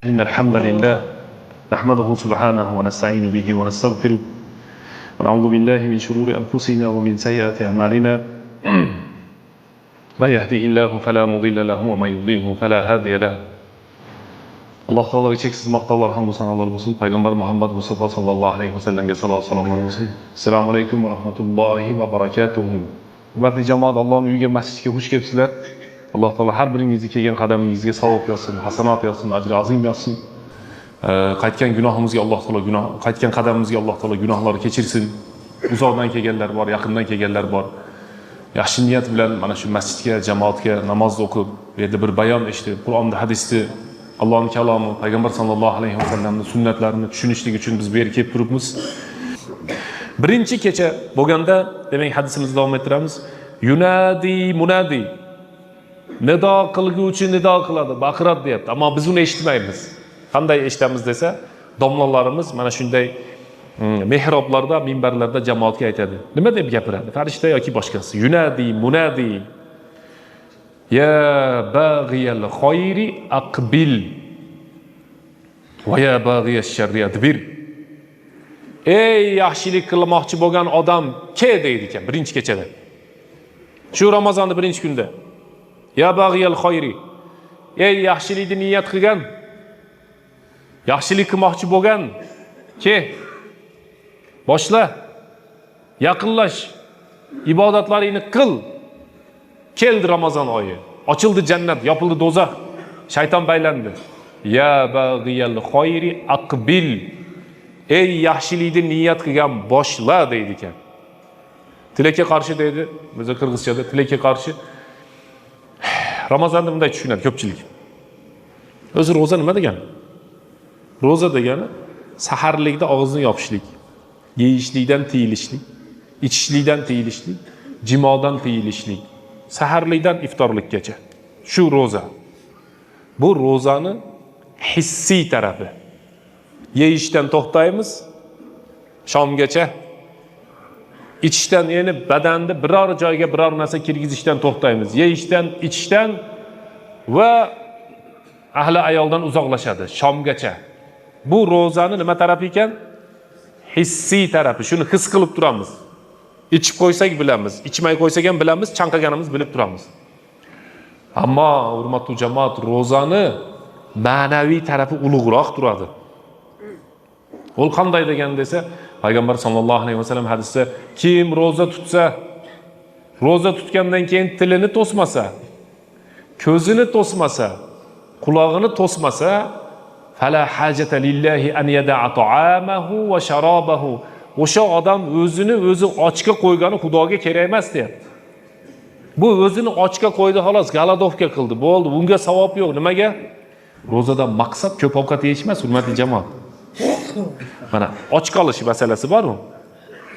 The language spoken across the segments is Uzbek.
إن الحمد لله نحمده سبحانه ونستعين به ونستغفره ونعوذ بالله من شرور أنفسنا ومن سيئات أعمالنا من يهده الله فلا مضل له ومن يضلله فلا هادي له. Allah Teala'ya çeksiz maqtovlar hamd sanolar bo'lsin. Payg'ambar Muhammad Mustafa sallallohu alayhi vasallamga salovat salomlar bo'lsin. Assalomu alaykum va rahmatullohi va barakatuh. Hurmatli jamoat, Allohning uyiga, masjidga xush kelibsizlar. Alloh taolo har biringizga kelgan qadamingizga savob yozsin, hasanat yozsin, ajr azim yozsin. Qaytgan gunohimizga Alloh taolo qaytgan qadamimizga Alloh taolo gunohlarni kechirsin. Uzoqdan kelganlar bor, yaqindan kelganlar bor. Yaxshi niyat bilan mana shu masjidga, jamoatga namoz o'qib, bu yerda bir bayon eshitib, Qur'onda, hadisni, Allohning kalomi, payg'ambar sallallohu alayhi vasallamning sunnatlarini tushunishlik uchun biz bu yerga kelib turibmiz. Birinchi kecha bo'lganda, demak hadisimizni davom ettiramiz. Yunadi munadi. Nido qilguvchi nido qiladi, baqiradi deyapti. Ammo biz uni eshitmaymiz. Qanday eshitamiz desa, domlalarimiz mana shunday mehroblarda, minbarlarda jamoatga aytadi. Nima deb gapiradi? Farishta yoki boshqasi. Yunadi munadi. Ya baghiyal khayri aqbil va ya baghiyash sharri adbir. Ey yaxshilik qilmoqchi bo'lgan odam, ke deydi ekan birinchi kechada. Shu Ramazonning birinchi kunida. Ya baghiyal khayri. Ey yaxshilikni niyat qilgan, yaxshilik qilmoqchi bo'lgan, ke boshla, yaqinlash, ibodatlaringni qil. Keldi Ramazon oyi. Ochildi jannat, yopildi do'zax. Shayton baylandi. Ya baghiyal khayri aqbil. Ey yaxshilikni niyat qilgan boshla deydi ekan. Tilakka qarshi deydi, bizda qirg'izchada tilakka qarshi. Ramazonni bunday tushunadi ko'pchilik. O'zi roza nima degani? Roza degani saharlikda og'izni yopishlik, yeyishlikdan tiyilishlik, ichishlikdan tiyilishlik, jimodan tiyilishlik. Saharlikdan iftorlikgacha. Shu roza. Bu rozani hissiy tarafi. Yeyishdan to'xtaymiz shomgacha. Ichishdan, ya'ni badanni biror joyga biror narsa kirgizishdan to'xtaymiz. Yeyishdan, ichishdan va ahli ayoldan uzoqlashadi shomgacha. Bu rozani nima tarafi ekan? Hissiy tarafi. Shuni his qilib turamiz. İçib qo'ysak bilamiz, ichmay qo'ysak ham bilamiz, chanqaganimiz bilib turamiz. Ammo hurmatli jamoat, rozani ma'naviy tarafi ulug'roq turadi. Ol qanday degan desa, payg'ambar sallallohu alayhi vasallam hadisda kim roza tutsa, roza tutgandan keyin tilini to'smasa, ko'zini to'smasa, qulog'ini to'smasa, fala hajata lillahi an yada'a ta'amahu va sharabahu. O'sha odam o'zini o'zi ochga qo'ygani Xudoga kerak emas deyapti. Bu o'zini ochga qo'ydi, xolos, galadovka qildi, bo'ldi. Bunga savob yo'q. Nimaga? Rozadan maqsad ko'p ovqat yeyish emas, hurmatli jamoat. Mana och qolish masalasi bormi?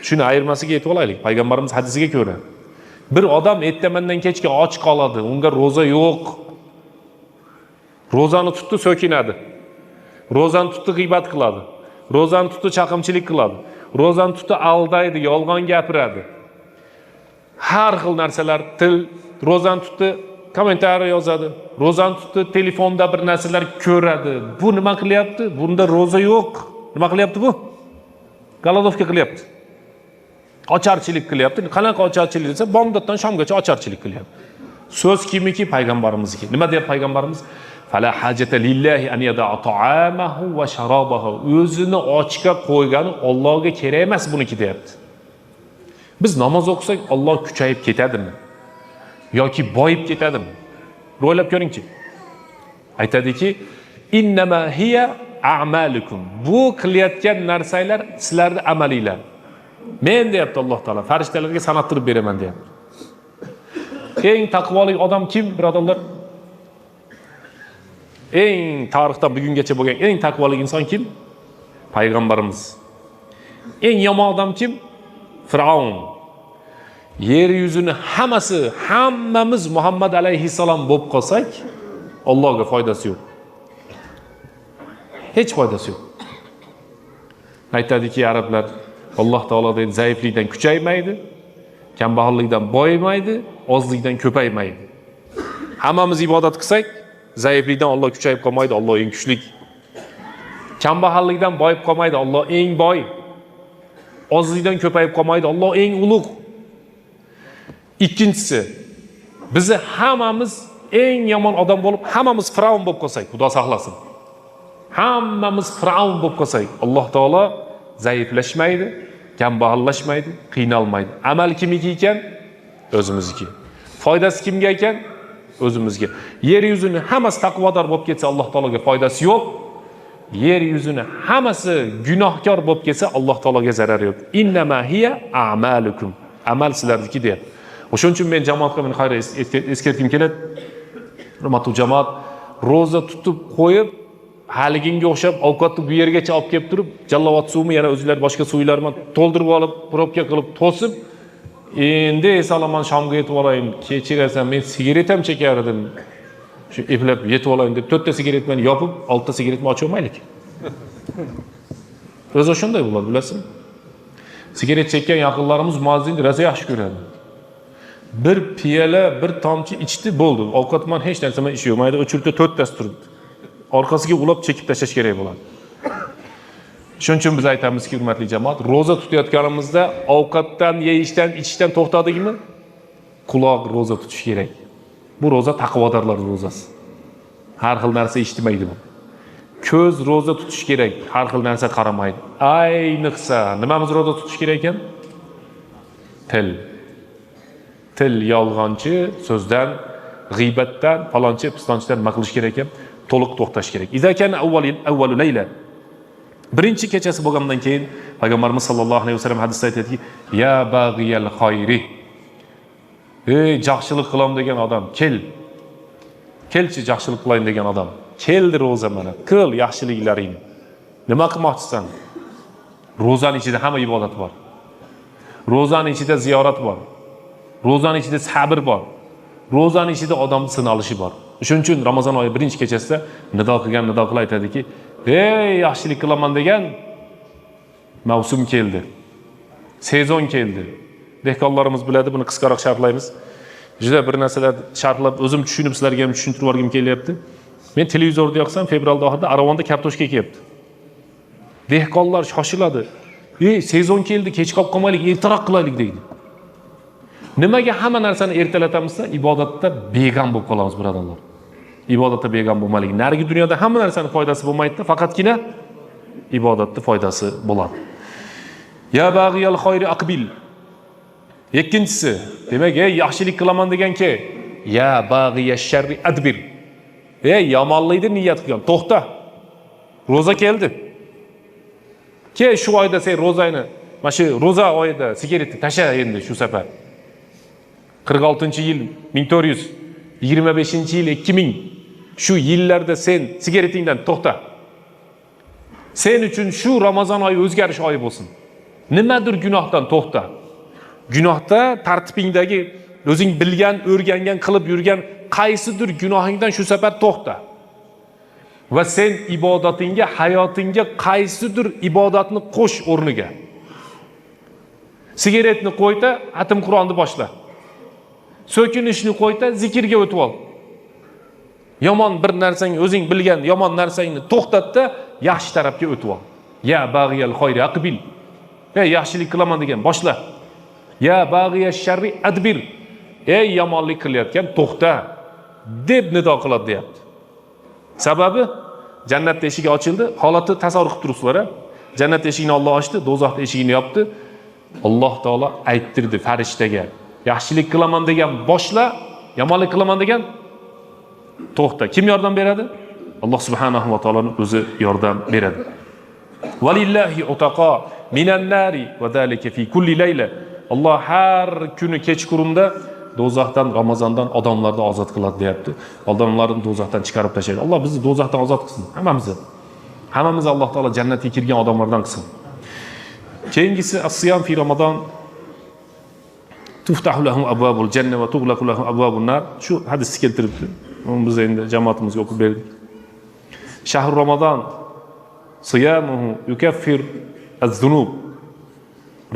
Shuni ayirmasiga yetib olaylik. Payg'ambarimiz hadisiga ko'ra, bir odam ertamandan kechga och qoladi, unga roza yo'q. Rozani tutdi, so'kinadi. Rozani tutdi, g'iybat qiladi. Rozani tutdi, chaqimchilik qiladi. Rozani tutdi, aldaydi, yolg'on gapiradi. Har xil narsalar, til, rozani tutdi, kommentariy yozadi. Rozani tutdi, telefonda bir narsalar ko'radi. Bu nima qilyapti? Bunda roza yo'q. Nima qilyapti bu? Galadovka qilyapti. Ocharchilik qilyapti. Qanaqa ocharchilik desa, bomdoddan shomgacha ocharchilik qilyapti. So'z kimiki? Payg'ambarimizniki. Nima deyapti payg'ambarimiz? Fala hajata lillahi an yada'a ta'amahu va sharabahu. O'zini ochga qo'ygani Allohga kerak emas buniki deyapti. Biz namoz o'qisak Alloh kuchayib ketadimi? Yoki boyib ketadimi? O'ylab ko'ringchi. Aytadiki, innama hiya a'malukum. Bu qilayotgan narsalar sizlarning amalinglar. Men deyapti Alloh taolo, farishtalarga sanattirib beraman deyapti. Eng taqvoli odam kim, birodarlar? Eng tarixda bugungacha bo'lgan eng taqvoli inson kim? Payg'ambarimiz. Eng yomon odam kim? Fir'aun. Yer yuzini hammamiz Muhammad alayhissalom bo'lib qolsak, Allohga foydasi yo'q. Hech foydasi yo'q. Aytadiki arablar, Alloh taolo deydi, zaiflikdan kuchaymaydi, kambag'allikdan boyimaydi, ozlikdan ko'paymaydi. Hammamiz ibodat qilsak, zaiflikdan Alloh kuchayib qolmaydi, Alloh eng kuchli. Kambag'allikdan boyib qolmaydi. Alloh eng boy. Ozlikdan ko'payib qolmaydi. Alloh eng ulug'. Ikkinchisi, bizni hammamiz eng yomon odam bo'lib, hammamiz Firavun bo'lib qolsak, Xudo saqlasin. Hammamiz Firavun bo'lib qolsak, Alloh taolo zaiflashmaydi, kambag'allashmaydi, qiynalmaydi. Amal kimniki ekan? O'zimizniki. Foydasi kimga ekan? O'zimizga. Yer yuzini hammasi taqvodor bo'lib ketsa, Alloh taologa foydasi yo'q. Yer yuzini hammasi gunohkor bo'lib ketsa, Alloh taologa zarari yo'q. Innama hiya a'malukum. Amal sizlarniki deyapti. O'shuning uchun men jamoatga men xayr eskertgim keladi. Hurmatli jamoat, roza tutib qo'yib, haliginga o'xshab ovqatni bu yergacha olib kelib turib, Jallovat suvni yana o'zinglar boshqa suvlar bilan to'ldirib olib, probka qilib to'sib, endi esalaman shomga yetib olayim. Kechirasan, men sigaret ham chekar edim. Shu eplab yetib olayim deb 4 ta sigaret bilan yopib, 6 ta sigaretni ochib olmaylik. O'zi shunday bo'ladi, bilasizmi? Sigaret chekkan yaqinlarimiz muazzinni rosa yaxshi ko'radi. Bir piyola, bir tomchi ichdi, bo'ldi. Ovqat bilan hech narsa bilan ishi yo'q. Mayda o'chirda 4 tasi turibdi. Orqasiga ulab chekib tashlash kerak bo'ladi. Shuning uchun biz aytamizki, hurmatli jamoat, roza tutayotganimizda ovqatdan, yeyishdan, ichishdan to'xtadikmi? Quloq roza tutish kerak. Bu roza taqvodorlar rozasi. Har xil narsa eshitmaydi bu. Ko'z roza tutish kerak, har xil narsa qaramaydi. Ayniqsa, nimamiz roza tutish kerak ekan? Til. Til yolg'onchi so'zdan, g'iybatdan, falonchi, pistonchidan nima qilish kerak ekan? To'liq to'xtash kerak. Izakan avvalu layla. Birinchi kechasi bo'lgandan keyin Payg'ambarimiz sollallohu alayhi vasallam hadisda aytadiki, ya bag'iyal xayri. Ey, yaxshilik qilam degan odam, kel. Kelchi yaxshilik qilayin degan odam. Keldi roza mana. Qil yaxshiliklaringni. Nima qilmoqchisan? Ro'zaning ichida hamma ibodat bor. Ro'zaning ichida ziyorat bor. Ro'zaning ichida sabr bor. Ro'zaning ichida odam sinalishi bor. Shuning uchun Ramazon oyi birinchi kechasida nido qilib aytadiki, ey, yaxshilik qilaman degan mavsum keldi. Sezon keldi. Dehqonlarimiz biladi, buni qisqaroq sharhlaymiz. Juda bir narsalar sharhlab o'zim tushunib sizlarga ham tushuntirib o'rgim kelyapti. Men televizorda yoqsam, fevralda oxirida Aravonda kartoshka kelyapti. Dehqonlar shoshiladi. Ey, sezon keldi, kech qolib qolmaylik, ertaroq qilaylik deydi. Nimaga hamma narsani ertalatamizsa, ibodatda begam bo'lib qolamiz, birodarlar. Ibodatda begam bo'lmaylik. Narigi dunyoda hamma narsaning foydasi bo'lmaydi, faqatgina ibodatning foydasi bo'ladi. Ya bag'iyal xayri aqbil. Ikkinchisi, demak, ey, yaxshilik qilaman degan-ki, ya bag'iyash sharri adbir. Ey, yomonlikni niyat qilgan, to'xta. Roza keldi. Ke shu oyda sen rozani, mana shu roza oyida sigaretni tasha endi shu safar. 46-yil 1400, 25-yil 2000 shu yillarda sen sigaretingdan to'xta. Sen uchun shu Ramazon oyi o'zgarish oyi bo'lsin. Nimadir gunohdan to'xta. Gunohda tartibingdagi o'zing bilgan, o'rgangan, qilib yurgan qaysidir gunohingdan shu safar to'xta. Va sen ibodatingga, hayotingga qaysidir ibodatni qo'sh o'rniga. Sigaretni qo'yda, atim Qur'onni boshla. So'kinishni qo'yda, zikrga o'tib ol. Yomon bir narsang, o'zing bilgan yomon narsangni to'xtatda, yaxshi tarafga o'tib ol. Ya bag'iyal xayri aqbil. Ey, yaxshilik qilaman degan, boshla. Ya bag'iyash sharri adbir. Ey, yomonlik qilayotgan, to'xta deb nido qiladi, deyapti. Sababi jannat eshigi ochildi, holatni tasavvur qilib turibsizlar. Jannat eshigini Alloh ochdi, do'zax eshigini yopdi. Alloh taolo ayttirdi farishtaga, yaxshilik qilaman degan boshla, yomonlik qilaman degan to'xta. Kim yordam beradi? Alloh subhanahu va taoloning o'zi yordam beradi. Valillahi utaqa minan nari va zalika fi kulli layla. Alloh har kuni kechqurunda do'zaxdan, Ramazondan odamlarni ozod qiladi, deyapti. Odamlarni do'zaxdan chiqarib tashlaydi. Alloh bizni do'zaxdan ozod qilsin, hammamizni. Hammamizni Alloh taolo jannatga kirgan odamlardan qilsin. Keyingisi as-siyam fi Ramazon tuftahu lahum abwabul janna va tughlaqu lahum abwabun nar. Shu hadisni keltiribdi. Uni biz endi jamoatimizga o'qib berdik. Shahr Ramazon siyamuhu yukaffir az-zunub.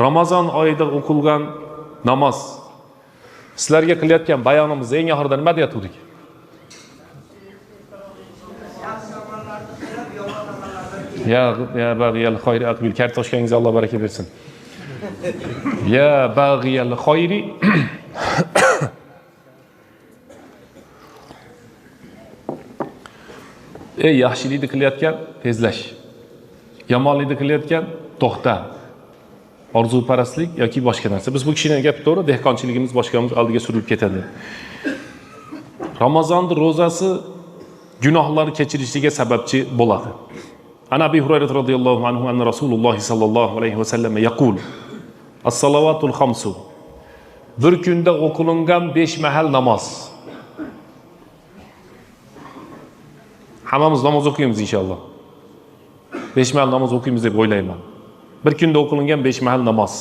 Ramazon oyida o'qilgan namoz sizlarga qilayotgan bayonimiz eng oxirida nima deyatdik? Ya bag'iyal xoyri aqbil kartoshkangizni Alloh baraka bersin. Ya bag'iyal xoyri yaxshilikni qilayotgan tezlash. Yomonlikni qilayotgan to'xta. Orzuparastlik yoki boshqa narsa. Biz bu kishining gapi to'g'ri, dehqonchiligimiz boshqamiz oldiga surilib ketadi. Ramazonning ro'zasi gunohlar kechirishiga sababchi bo'ladi. Ana Abi Hurayra radhiyallohu anhu anna Rasululloh sallallohu alayhi va sallam yaqul: "As-salavatul khamsu." Bir kunda o'qilingan 5 mahal namoz. Hammamiz namoz o'qiymiz inshaalloh. 5 mahal namoz o'qiymiz deb o'ylayman. Bir kunda o'qilingan 5 mahal namoz.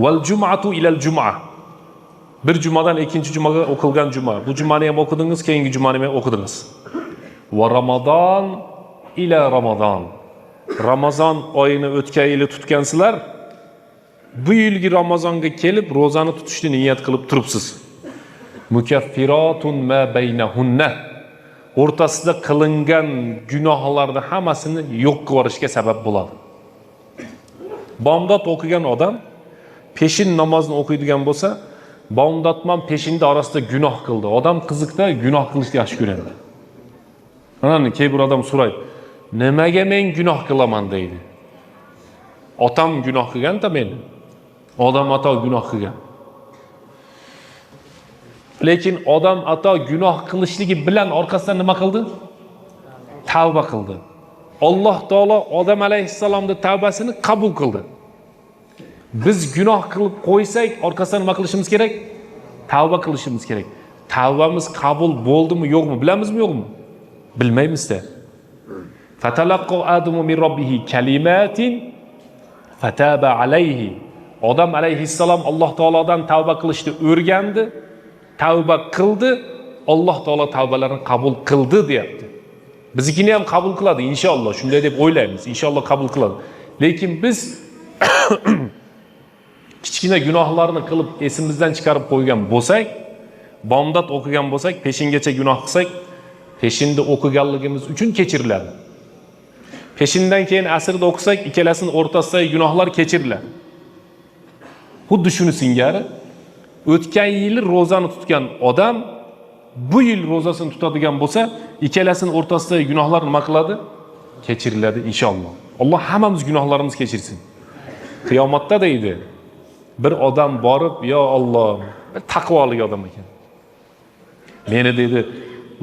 Wal jum'atu ilal jum'a. Bir jumadan ikkinchi jumaga o'qilgan juma. Bu jumani ham o'qidingiz, keyingi jumani ham o'qidingiz. Va Ramazon ila Ramazon. Ramazon oyini o'tgan yili tutgansizlar, bu yilgi Ramazonga kelib ro'zani tutishni niyat qilib turibsiz. Mukaffiratun ma baynahunna. O'rtasida qilingan gunohlarni hammasini yo'q qilishga sabab bo'ladi. Bomdod o'qigan odam peshin namozini o'qiydigan bo'lsa, bomdodman peshinda orasida gunoh qildi. Odam qiziqda gunoh qilishni yaxshi ko'radi. Mana keyin bir odam so'raydi, nimaga men gunoh qilaman deydi. Otam gunoh qilgan-da meni. Odam ato gunoh qilgan. Lekin odam ato gunoh qilishligi bilan orqasidan nima qildi? Tavba qildi. Alloh taolo Odam alayhissalomning tavbasini qabul qildi. Biz gunoh qilib qo'ysak, orqasidan nima qilishimiz kerak? Tavba qilishimiz kerak. Tavbamiz qabul bo'ldimi, yo'qmi? Bilamizmi, yo'qmi? Bilmaymiz-da. Fatalaqqo Adamu min robbihi kalimatin fataba alayhi. Odam alayhissalom Alloh taolodan tavba qilishni o'rgandi. Tavba qildi, Alloh taolo tavbalarini qabul qildi deyapti. Biznikini ham qabul qiladi inshaalloh, shunday deb o'ylaymiz. Inshaalloh qabul qiladi. Lekin biz kichkina gunohlarni qilib esimizdan chiqarib qo'ygan bo'lsak, bomdod o'qigan bo'lsak, peshingacha gunoh qilsak, peshinda o'qiganligimiz uchun kechiriladi. Peshindan keyin asrda o'qisak, ikkalasining o'rtasidagi gunohlar kechiriladi. Xuddi shuni singari o'tgan yili ro'zani tutgan odam bu yil ro'zasini tutadigan bo'lsa, ikkalasining o'rtasidagi gunohlar nima qiladi? Kechiriladi inshaalloh. Alloh hammamiz gunohlarimizni kechirsin. Qiyomatda deydi, bir odam borib, "Yo Alloh, bir taqvoli odam ekan. Meni dedi,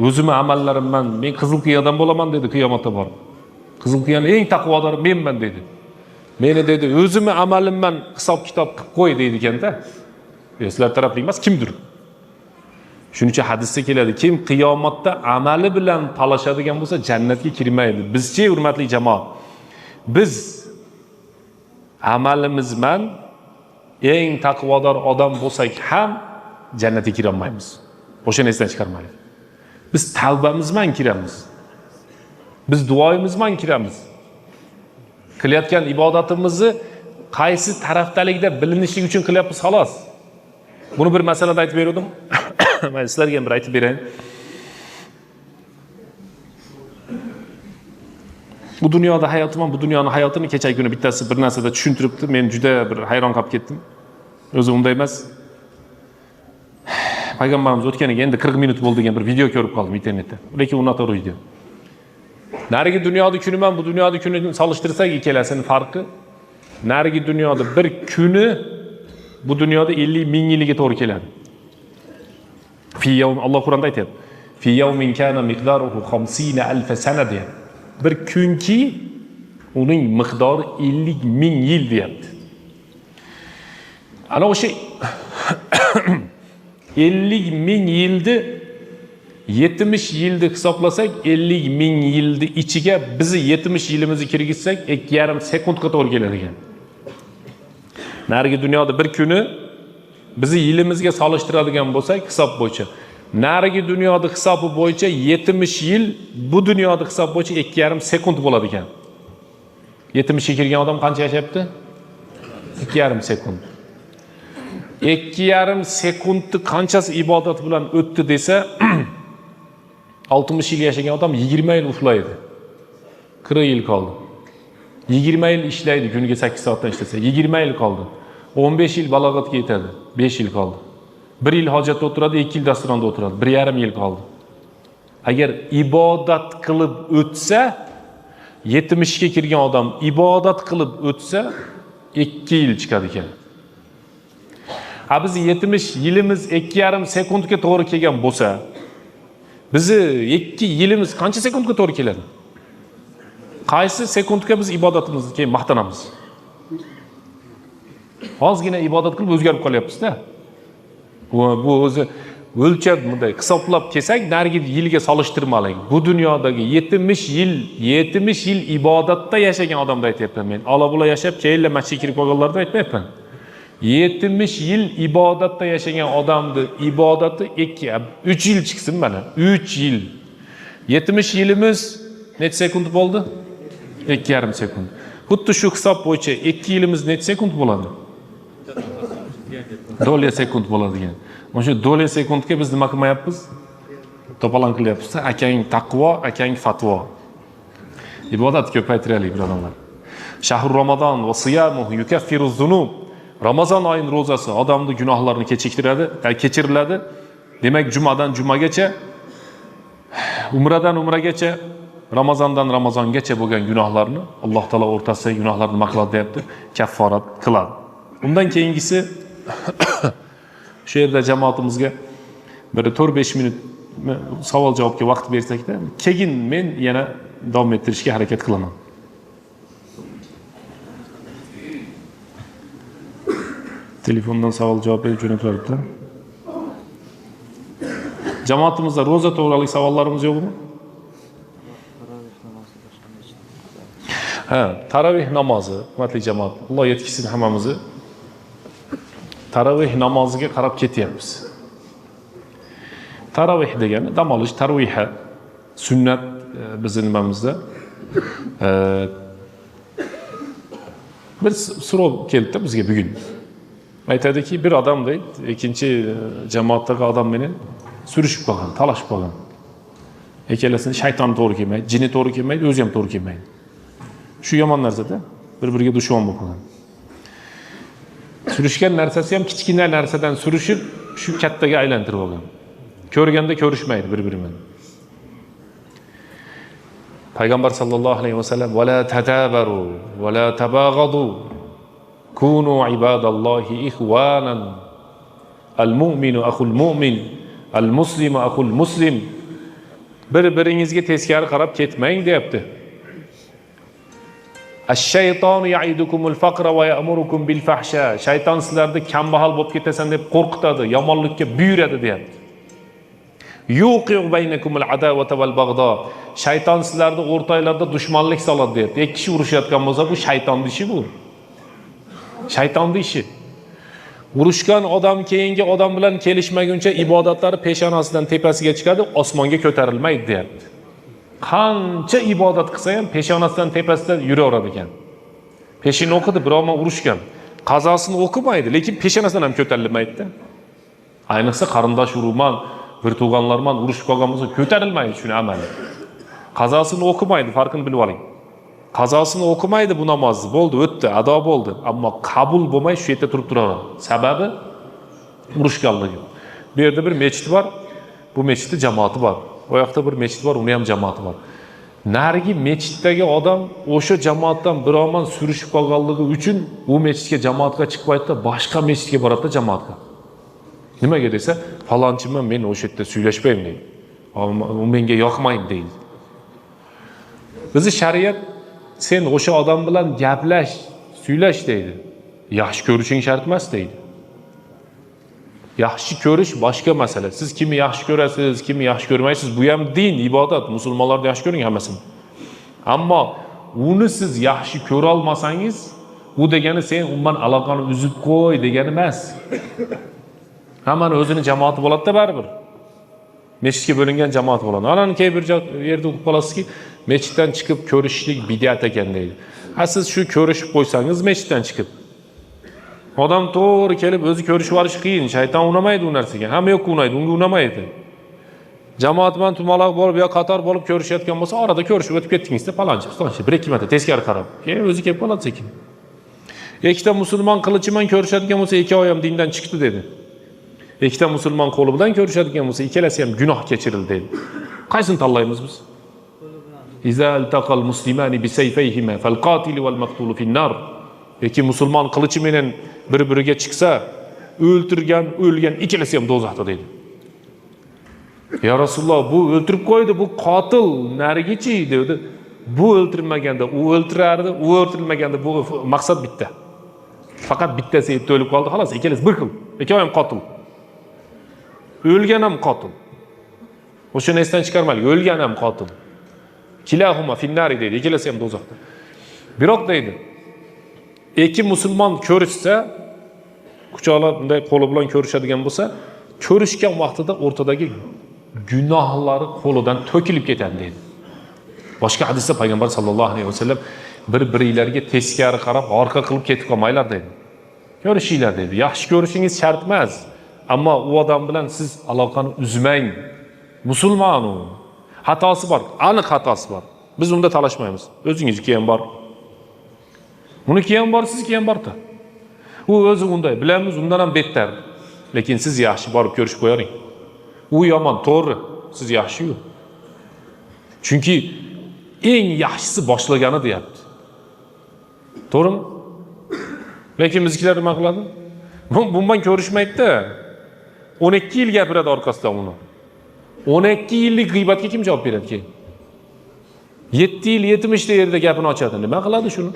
o'zimni amallarimdan men qizil qiyadan bo'laman" dedi qiyomatda borib. Qizil qiyan eng taqvodor menman dedi. Meni dedi, o'zimni amalimdan hisob-kitob qilib qo'y deydi ekanda. Sizlar tarafli emas, kimdir? Shuning uchun hadisda keladi, kim qiyomatda amali bilan talashadigan bo'lsa, jannatga kirmaydi. Bizchi, hurmatli jamoat, biz amalimiz bilan eng taqvodor odam bo'lsak ham jannatga kira olmaymiz. O'shani esdan chiqarmaylik. Biz tavbamiz bilan kiramiz. Biz duoyimiz bilan kiramiz. Qilayotgan ibodatimizni qaysi tarafdaligida bilinishlik uchun qilyapmiz xolos. Buni bir masalada aytib berdim. Men sizlarga ham bir aytib berayin. Bu dunyoda hayotim, bu dunyoning hayotini kecha kuni bittasi bir narsada tushuntiribdi. Men juda bir hayron qolib ketdim. O'zi unday emas. Payg'ambarimiz o'tganiga endi 40 minut bo'ldi degan bir video ko'rib qoldim internetda. Lekin u noto'g'ri video. Narigi dunyoda kuni bilan bu dunyoda kunini solishtirsak, ikkalasining farqi, narigi dunyoda bir kuni bu dunyoda 50 ming yilga to'g'ri keladi. Fi yawm, Alloh Qur'onda aytadi. Fi yawmin kana miqdaruhu 50,000 sana deyapti. Bir kunki uning miqdori 50 ming yil deyapti. Ana o'sha 50 ming yilni 70 yilni hisoblasak, 50 ming yilni ichiga bizni 70 yilimizni kirgizsak, 2,5 sekundga to'g'ri keladi ekan. Narigi dunyoda bir kuni bizni yilimizga solishtiradigan bo'lsak, hisob bo'yicha, narigi dunyoda hisobi bo'yicha 70 yil, bu dunyoda hisob bo'yicha 2,5 sekund bo'ladi ekan. 70 ga kirgan odam qancha yashayapti? 2,5 sekund. 2,5 sekundni qanchasi ibodat bilan o'tdi desa, 60 yil yashagan odam 20 yil uxlaydi. 40 yil qoldi. 20 yil ishlaydi, kuniga 8 soatdan ishlasa, 20 yil qoldi. 15 yil balog'atga yetadi, 5 yil qoldi. 1 yil hojatda o'tiradi, 2 yil dasturxonda o'tiradi, 1,5 yil qoldi. Agar ibodat qilib o'tsa, 70 ga kirgan odam ibodat qilib o'tsa, 2 yil chiqadi ekan. Ha biz 70 yilimiz 2,5 sekundga to'g'ri kelgan bo'lsa, bizi 2 yilimiz qancha sekundga to'g'ri keladi? Qaysi sekundga biz ibodatimizni keyin maqtanamiz? Ozgina ibodat qilib o'zgarib qolyapmiz-da. Bu o'zi o'lchab bunday hisoblab kelsak, narigi yilga solishtirmalang. Bu dunyodagi 70 yil ibodatda yashagan odamni aytayapman men. Ola-bula yashab, keyin masjidga kirib qolganlarni aytmayapman. 70 yil ibodatda yashagan odamni ibodati 3 yil chiqsin mana. 3 yil. 70 yilimiz necha sekund bo'ldi? 2,5 sekund. Xuddi shu hisob bo'yicha 2 yilimiz necha sekund bo'ladi? Dolya sekund bo'ladigan. O'sha dolya sekundga biz nima qilmayapmiz? To'polon qilyapmiz. Akang taqvo, akang fatvo. Ibodat ko'paytiraylik birodarlar. Shahr Ramazon va siyamuhu yukaffiru zunub. Ramazon oyining ro'zasi odamning gunohlarini kechiriladi. Demak, jumadan jumagacha, umradan umragacha, Ramazondan Ramazongacha bo'lgan gunohlarni Alloh taolo o'rtasidagi gunohlarni nima qiladi deyapti? Kafforat qiladi. Undan keyingisi shu yerda jamoatimizga bir 4-5 minut savol javobga vaqt bersak-da, keyin men yana davom ettirishga harakat qilaman. Telefondan savol javob berib jo'nataribdi. Jamoatimizda ro'za to'g'riliq savollarimiz yo'qmi? Ha, taravih namozi, hurmatli jamoat. Alloh yetkazsin hammamizni. Taravih namoziga qarab ketyapmiz. Taravih degani dam olish, tarviha, sunnat bizning nimamizda. Bir so'rov keldi bizga bugun. Aytadiki, bir odam deydi, ikkinchi jamoatdagi odam bilan surishib qolgan, talashib qolgan. Ikkalasini shayton to'g'ri kelmaydi, jini to'g'ri kelmaydi, o'zi ham to'g'ri kelmaydi. Shu yomon narsa-da, bir-biriga dushman bo'lib qolgan. Surishgan narsasi ham kichkina narsadan surishib, shu kattaga aylantirib olgan. Ko'rganda ko'rishmaydi bir-biri bilan. Payg'ambar sallallohu alayhi vasallam va la tadabaru va la tabaghadu kunu ibadallohi ikhwanan al-mu'minu akhul mu'min al-muslimu akhul muslim. Bir-biringizga teskari qarab ketmang deyapti. Ash-shaytonu ya'idukumul faqra va ya'murukum bil fahsha. Shayton sizlarni kambag'al bo'lib ketasan deb qo'rqitadi, yomonlikka buyuradi deyapti. Yuqi'u baynakumul adawata wal baghdha. Shayton sizlarni o'rtanglarda dushmanlik soladi deyapti. Ikki kishi urushayotgan bo'lsa, bu shaytonning ishi bu. Shaytonning ishi. Urushgan odam keyingi odam bilan kelishmaguncha ibodatlari peshonasidan tepasiga chiqadi, osmonga ko'tarilmaydi deyapti. Qancha ibodat qilsa ham peshonasidan tepasida yuraveradi ekan. Peshin o'qidi, birovman urushgan. Qazosini o'qimaydi, lekin peshonasidan ham ko'tarilmaydi-da. Ayniqsa qarindosh urug'man, bir tug'anlarman urushib qolgan bo'lsa ko'tarilmaydi shuni amali. Qazosini o'qimaydi, farqini bilib oling. Qazosini o'qimaydi bu namozni, bo'ldi, o'tdi, ado bo'ldi, ammo qabul bo'lmay shu yerda turib turadi. Sababi urushganligi. Bu yerda bir masjid bor, bu masjidda jamoati bor. O yoqda bir masjid bor, uni ham jamoati bor. Narigi masjiddagi odam o'sha jamoatdan biroman surishib qolganligi uchun u masjidga jamoatga chiqmaydi, boshqa masjidga boradi jamoatga. Nimaga desa, falonchiman, men o'sha yerda suylashmayman deydi. U menga yoqmaydi deydi. Bizi shariat sen o'sha odam bilan gaplash, suylash deydi. Yaxshi ko'rishing shart emas deydi. Yaxshi ko'rish boshqa masala. Siz kimni yaxshi ko'rasiz, kimni yaxshi ko'rmaysiz, bu ham din, ibodat. Musulmonlarni yaxshi ko'ring hammasini. Ammo uni siz yaxshi ko'ra olmasangiz, u degani sen undan aloqani uzib qo'y degani emas. Hammani o'zini jamoati bo'ladi-da baribir. Masjidga bo'lingan jamoat bo'ladi. Anani key bir yerda o'qib qolasizki, masjiddan chiqib ko'rishlik bidat ekan deydi. Ha siz shu ko'rishib qo'ysangiz masjiddan chiqib odam to'g'ri kelib o'zi ko'rishib olish qiyin. Shayton unamaydi u narsaga. Hamma yo'q unaydi, unga unamaydi. Jamoat bilan tumaloq bo'lib yo qator bo'lib ko'rishayotgan bo'lsa, orada ko'rishib o'tib ketdingizda palonchi, pistonchi, 1-2 marta teskari qarab. Keyin o'zi kelib qoladi sekin. Ikkita musulmon qilichi bilan ko'rishadigan bo'lsa, ikkovi ham dindan chiqdi dedi. Ikkita musulmon qo'li bilan ko'rishadigan bo'lsa, ikkalasi ham gunoh kechirildi dedi. Qaysini tanlaymiz biz? İza altaqal muslimani bi sayfayhima fal qatil wal maqtul fi nar. Ikki musulmon qilichi bilan bir-biriga chiqsa, o'ltirgan, o'lgan ikkalasi ham do'zaxda dedi. Ya Rasululloh, bu o'ltirib qo'ydi, bu qotil narigichi dedi. Bu o'ltirmaganda u o'ltirardi, u o'ltirilmaganda bu maqsad bitta. Faqat bittasi yetib o'lib qoldi, xolos, ikkalasi bir xil. Ikkovi ham qotil. O'lgan ham qotil. O'shani esdan chiqarmaylik, o'lgan ham qotil. Kilahuma finnari deydi, ikkalasi ham do'zaxda. Biroq deydi, ikki musulmon ko'rishsa, quchoqlab bunday qo'li bilan ko'rishadigan bo'lsa, ko'rishgan vaqtida o'rtadagi gunohlari qo'lidan to'kilib ketadi deydi. Boshqa hadisda payg'ambar sallallohu alayhi vasallam bir-biringlarga teskari qarab, orqa qilib ketib qolmanglar dedi. Ko'rishinglar dedi. Yaxshi ko'rishingiz shart emas, ammo u odam bilan siz aloqani uzmang. Musulmon u. Xatosi bor, aniq xatosi bor. Biz unda talashmaymiz. O'zingizniki ham bor. Uniki ham bor, sizniki ham bor-da. U o'zi unday, bilamiz, undan ham bettar. Lekin siz yaxshi borib ko'rishib qo'ying. U yomon, to'g'ri, siz yaxshi-ku. Chunki eng yaxshisi boshlagani deyapti. To'g'rimi? Lekin bizkilar nima qiladi? Bundan ko'rishmaydi-da. 12 yil gapiradi orqasidan uni. 12 yillik g'iybatga kim javob beradi keyin? 7 yil 70 ta yerda gapini ochadi. Nima qiladi shuni?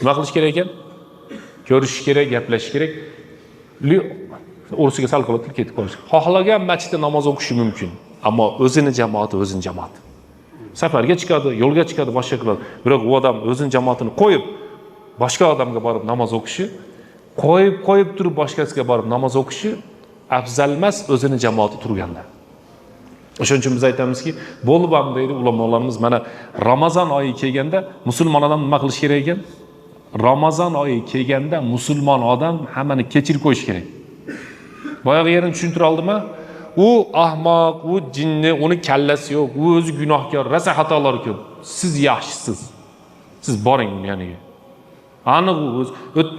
Nima qilish kerak ekan? Ko'rish kerak, gaplashish kerak. O'rsiga sal qilib ketib qolish. Xohlagan masjidda namoz o'qishi mumkin, ammo o'zini jamoati. Safarga chiqadi, yo'lga chiqadi, boshqa qiladi. Biroq u odam o'zini jamoatini qo'yib, boshqa odamga borib namoz o'qishi, qo'yib turib boshqasiga borib namoz o'qishi afzal emas o'zini jamoati turganda. O'shaning uchun biz aytamizki, bo'lib ham deydi ulamolarimiz, mana Ramazon oyi kelganda musulmon odam nima qilish kerak ekan? Ramazon oyi kelganda musulmon odam hammani kechirib qo'yish kerak. Boyagi yerini tushuntira oldimmi? U ahmoq, u jinni, uni kallasi yo'q, u o'zi gunohkor, rasa xatolari ko'p. Siz yaxshisiz. Siz boring yaniga. Aniq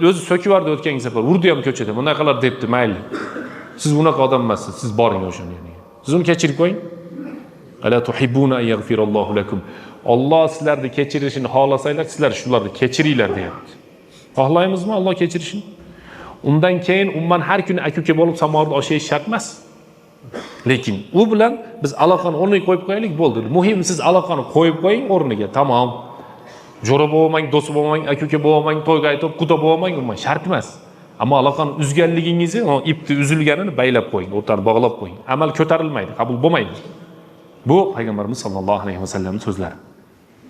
o'zi so'kib yubordi o'tgan safar, urdi ham ko'chada. Bunday qilar debdi, mayli. Siz unaqa odam emassiz, siz boring o'shani yaniga. Siz uni kechirib qo'ying. Ala tuhibbuna an yaghfirallohu lakum. Alloh sizlarni kechirishini xohlasanglar, sizlar shularni kechiringlar deyapti. Xohlaymizmi Alloh kechirishini? Undan keyin umman har kuni aka-uka bo'lib samorda oshish shart emas. Lekin u bilan biz aloqani o'rniga qo'yib qo'yaylik, bo'ldi. Muhim siz aloqani qo'yib qo'ying o'rniga, tamom. Jo'ra bo'lmang, do'st bo'lmang, aka-uka bo'lmang, to'yga aytib, quda bo'lmang, umuman shart emas. Ammo aloqani uzganligingizni, ipni uzilganini baylab qo'ying, o'rtani bog'lab qo'ying. Amal ko'tarilmaydi, qabul bo'lmaydi. Bu payg'ambarimiz sollallohu alayhi vasallamning so'zlari.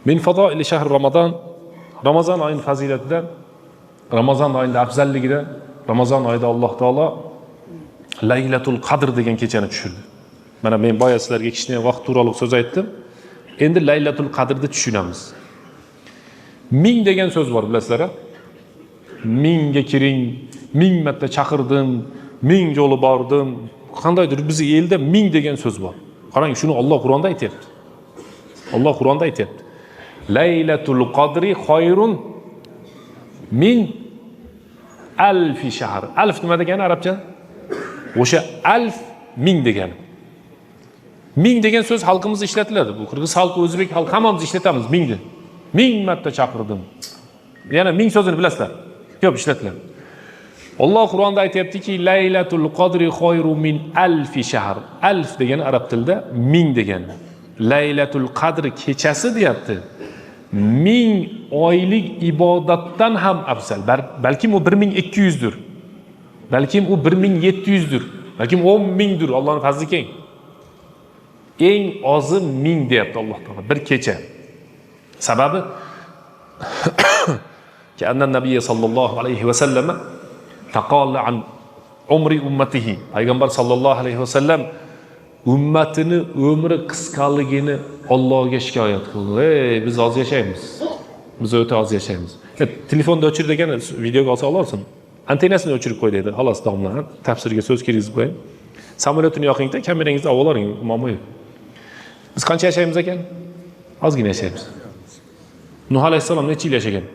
Min fadoili shahr Ramazon, Ramazon oyining fazilatidan, Ramazon oyining afzalligidan, Ramazon oyida Alloh taolo Laylatul Qadr degan kechani tushirdi. Mana men boya sizlarga kichkina vaqt turaliq so'z aytdim. Endi Laylatul Qadrni tushunamiz. 1000 degan so'z bor, bilasizlar-a? 1000 ga kiring, 1000 marta chaqirdim, 1000 yo'li bordim. Qandaydir bizning elda 1000 degan so'z bor. Qarang, shuni Alloh Qur'onda aytayapti. Alloh Qur'onda aytayapti. Laylatul Qadri xoyrun min alf shahr. Alf nima degani arabcha? O'sha alf 1000 degani. 1000 degan so'z xalqimizda ishlatiladi. Bu qirg'iz xalqi, o'zbek xalqi hammamiz ishlatamiz 1000 ni. 1000 marta chaqirdim. Yana 1000 so'zini bilasizlar. Ko'p ishlatiladi. Alloh Qur'onda aytayaptiki, Laylatul Qadri xoyrun min alf shahr. Alf degani arab tilida 1000 degani. Laylatul Qadr kechasi deyapti. 1000 oylik ibodatdan ham afzal. Balkim u 1200 dir. Balkim u 1700 dir. Balkim 10.000 dir. Allohning fazli keng. Eng ozi 1000 deyapti Alloh taolo bir kecha. Sababi ki annan nabiy sallallohu alayhi va sallam taqalla an umri ummatihi. Payg'ambar sallallohu alayhi va sallam ummatini umri qisqaligini Allohga shikoyat qildi. Biz oz yashaymiz. Biz o'ta oz yashaymiz. Telefonni o'chir degan videoga olsa olarsin. Antennasini o'chirib qo'y dedi. Xolos domla, tafsirga so'z kirgizib qo'ying. Samolyotni yoqing-da, kamerangizni olib oling, muammo yo'q. Biz qancha yashaymiz ekan? Ozgina yashaymiz. Nuh alayhissalom necha yil yashagan?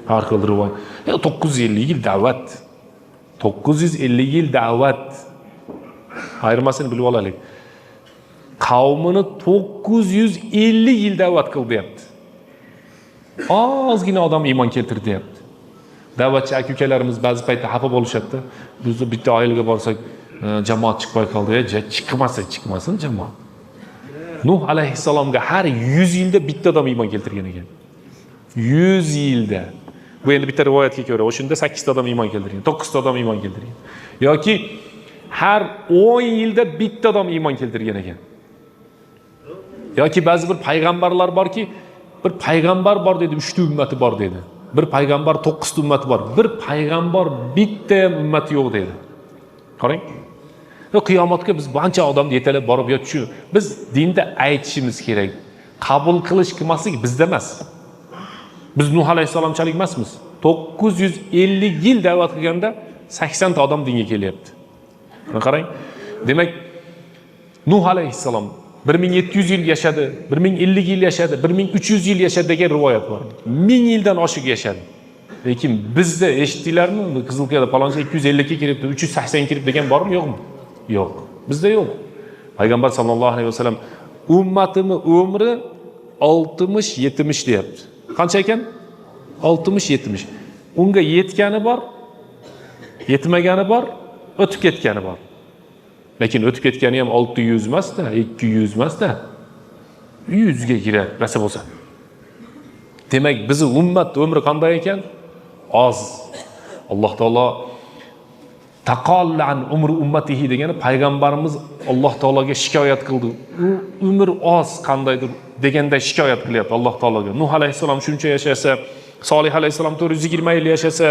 Har xil rivoyat. 950 yil da'vat. 950 yil da'vat. Ayirmasini bilib olaylik. Qavmini 950 yil da'vat qildi deyapti. Ozgina odam iymon keltirdi deyapti. Da'vatchi aka-ukalarimiz ba'zi paytda xafa bo'lishadi. Biz bitta oilaga borsak, jamoat chiqmay qoldi. Chiqmasin jamoat. Nuh alayhissalomga har 100 yilda bitta odam iymon keltirgan ekan. 100 yilda. Bu endi bitta rivoyatga ko'ra, o'shunda 8 ta odam iymon keltirgan, 9 ta odam iymon keltirgan. Yoki har 10 yilda bitta odam iymon keltirgan ekan. Yoki ba'zi bir payg'ambarlar borki, bir payg'ambar bor dedi, 3 ta ummati bor dedi. Bir payg'ambar 9 ta ummati bor. Bir payg'ambar bitta ham ummati yo'q dedi. Qarang. Qiyomatga biz buncha odamni yetalab borib yotchu. Biz dinda aytishimiz kerak. Qabul qilish qilmaslik bizda emas. Biz Nuh alayhissalomchalik emasmiz. 950 yil da'vat qilganda 80 ta odam dinga kelyapti. Qarang. Demak, Nuh alayhissalom 1700 yil yashadi, 1050 yil yashadi, 1300 yil yashadi degan rivoyat bor. 1000 yildan oshiq yashadi. Lekin bizda eshitdinglarmi? Qizilkada paloncha 250 ga kiribdi, 380 kirib degan bormi, yo'qmi? Yo'q. Bizda yo'q. Payg'ambar sallallohu alayhi vasallam ummatimni umri 60-70 deyapti. Qancha ekan? 60-70. Unga yetgani bor, yetmagani bor, o'tib ketgani bor. Lekin o'tib ketgani ham 600 emas-da, 200 emas-da. 100 ga kiradi, rasa bo'lsa. Demak, bizning ummat umri qanday ekan? Oz. Alloh taolo taqollan umri ummatihi degani payg'ambarimiz Alloh taologa shikoyat qildi. U umr oz qandaydir deganda shikoyat qilyapti Alloh taologa. Nuh alayhissalom shuncha yashasa, Solih alayhissalom 420 yil yashasa,